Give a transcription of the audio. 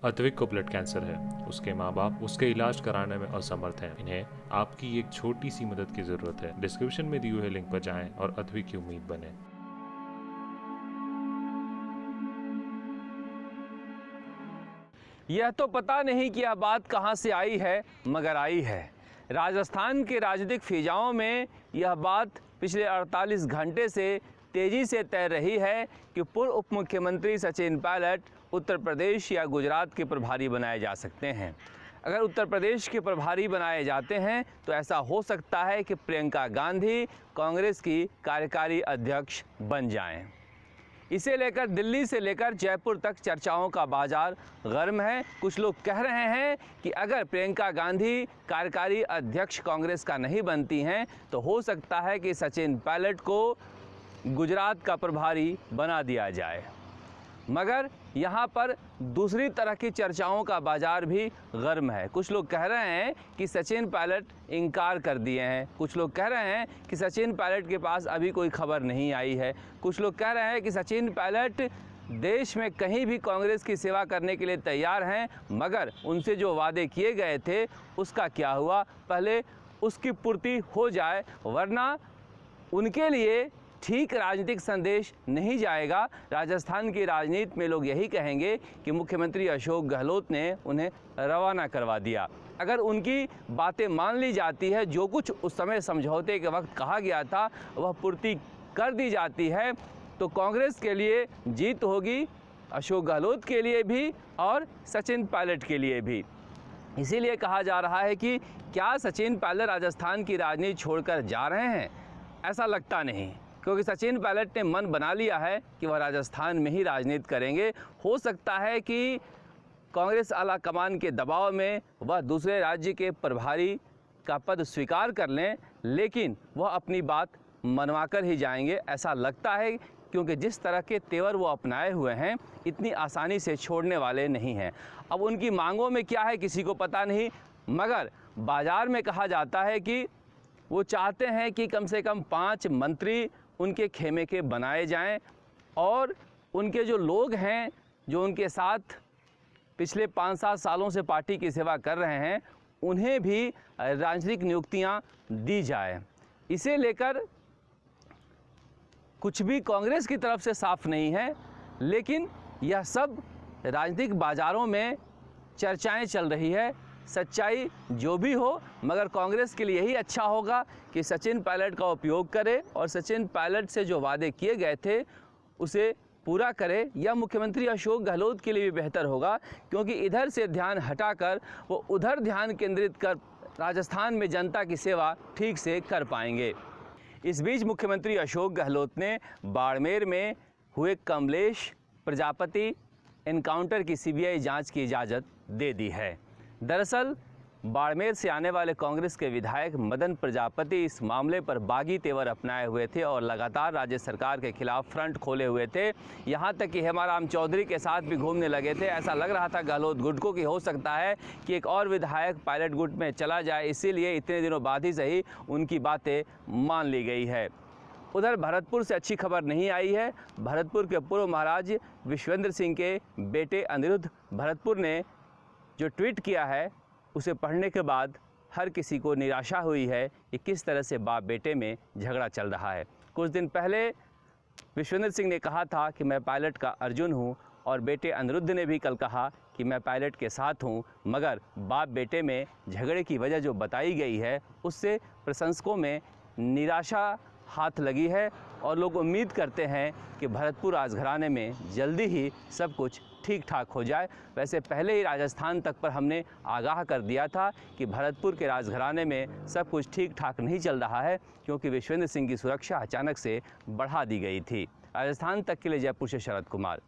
अद्विक को blood cancer है। उसके माँ बाप उसके इलाज कराने में असमर्थ हैं। इन्हें आपकी एक छोटी सी मदद की जरूरत है। डिस्क्रिप्शन में दिए हुए लिंक पर जाएं और अद्विक की उम्मीद बने। यह तो पता नहीं कि यह बात कहां से आई है, मगर आई है। राजस्थान के राजनीतिक फिजाओं में यह बात पिछले 48 घंटे से तेजी से तैर रही है कि पूर्व उप मुख्यमंत्री सचिन पायलट उत्तर प्रदेश या गुजरात के प्रभारी बनाए जा सकते हैं। अगर उत्तर प्रदेश के प्रभारी बनाए जाते हैं तो ऐसा हो सकता है कि प्रियंका गांधी कांग्रेस की कार्यकारी अध्यक्ष बन जाएं। इसे लेकर दिल्ली से लेकर जयपुर तक चर्चाओं का बाजार गर्म है। कुछ लोग कह रहे हैं कि अगर प्रियंका गांधी कार्यकारी अध्यक्ष कांग्रेस का नहीं बनती हैं तो हो सकता है कि सचिन पायलट को गुजरात का प्रभारी बना दिया जाए। मगर यहाँ पर दूसरी तरह की चर्चाओं का बाजार भी गर्म है। कुछ लोग कह रहे हैं कि सचिन पायलट इनकार कर दिए हैं। कुछ लोग कह रहे हैं कि सचिन पायलट के पास अभी कोई खबर नहीं आई है। कुछ लोग कह रहे हैं कि सचिन पायलट देश में कहीं भी कांग्रेस की सेवा करने के लिए तैयार हैं, मगर उनसे जो वादे किए गए थे उसका क्या हुआ, पहले उसकी पूर्ति हो जाए, वरना उनके लिए ठीक राजनीतिक संदेश नहीं जाएगा। राजस्थान की राजनीति में लोग यही कहेंगे कि मुख्यमंत्री अशोक गहलोत ने उन्हें रवाना करवा दिया। अगर उनकी बातें मान ली जाती है, जो कुछ उस समय समझौते के वक्त कहा गया था वह पूर्ति कर दी जाती है, तो कांग्रेस के लिए जीत होगी, अशोक गहलोत के लिए भी और सचिन पायलट के लिए भी। इसीलिए कहा जा रहा है कि क्या सचिन पायलट राजस्थान की राजनीति छोड़कर जा रहे हैं? ऐसा लगता नहीं, क्योंकि सचिन पायलट ने मन बना लिया है कि वह राजस्थान में ही राजनीति करेंगे। हो सकता है कि कांग्रेस आला कमान के दबाव में वह दूसरे राज्य के प्रभारी का पद स्वीकार कर लें, लेकिन वह अपनी बात मनवा कर ही जाएंगे, ऐसा लगता है, क्योंकि जिस तरह के तेवर वो अपनाए हुए हैं इतनी आसानी से छोड़ने वाले नहीं हैं। अब उनकी मांगों में क्या है किसी को पता नहीं, मगर बाज़ार में कहा जाता है कि वो चाहते हैं कि कम से कम 5 मंत्री उनके खेमे के बनाए जाएं और उनके जो लोग हैं जो उनके साथ पिछले 5-7 सालों से पार्टी की सेवा कर रहे हैं उन्हें भी राजनीतिक नियुक्तियां दी जाए। इसे लेकर कुछ भी कांग्रेस की तरफ से साफ नहीं है, लेकिन यह सब राजनीतिक बाज़ारों में चर्चाएं चल रही है। सच्चाई जो भी हो, मगर कांग्रेस के लिए यही अच्छा होगा कि सचिन पायलट का उपयोग करे और सचिन पायलट से जो वादे किए गए थे उसे पूरा करे। यह मुख्यमंत्री अशोक गहलोत के लिए भी बेहतर होगा, क्योंकि इधर से ध्यान हटाकर वो उधर ध्यान केंद्रित कर राजस्थान में जनता की सेवा ठीक से कर पाएंगे। इस बीच मुख्यमंत्री अशोक गहलोत ने बाड़मेर में हुए कमलेश प्रजापति एनकाउंटर की सीबीआई जांच की इजाज़त दे दी है। दरअसल बाड़मेर से आने वाले कांग्रेस के विधायक मदन प्रजापति इस मामले पर बागी तेवर अपनाए हुए थे और लगातार राज्य सरकार के खिलाफ फ्रंट खोले हुए थे। यहाँ तक कि हेमाराम चौधरी के साथ भी घूमने लगे थे। ऐसा लग रहा था गहलोत गुट को कि हो सकता है कि एक और विधायक पायलट गुट में चला जाए, इसीलिए इतने दिनों बाद ही सही उनकी बातें मान ली गई है। उधर भरतपुर से अच्छी खबर नहीं आई है। भरतपुर के पूर्व महाराज विश्वेंद्र सिंह के बेटे अनिरुद्ध भरतपुर ने जो ट्वीट किया है उसे पढ़ने के बाद हर किसी को निराशा हुई है कि किस तरह से बाप बेटे में झगड़ा चल रहा है। कुछ दिन पहले विश्वेंद्र सिंह ने कहा था कि मैं पायलट का अर्जुन हूं, और बेटे अनिरुद्ध ने भी कल कहा कि मैं पायलट के साथ हूं, मगर बाप बेटे में झगड़े की वजह जो बताई गई है उससे प्रशंसकों में निराशा हाथ लगी है और लोग उम्मीद करते हैं कि भरतपुर राजघराने में जल्दी ही सब कुछ ठीक ठाक हो जाए। वैसे पहले ही राजस्थान तक पर हमने आगाह कर दिया था कि भरतपुर के राजघराने में सब कुछ ठीक ठाक नहीं चल रहा है, क्योंकि विश्वेंद्र सिंह की सुरक्षा अचानक से बढ़ा दी गई थी। राजस्थान तक के लिए जयपुर से शरद कुमार।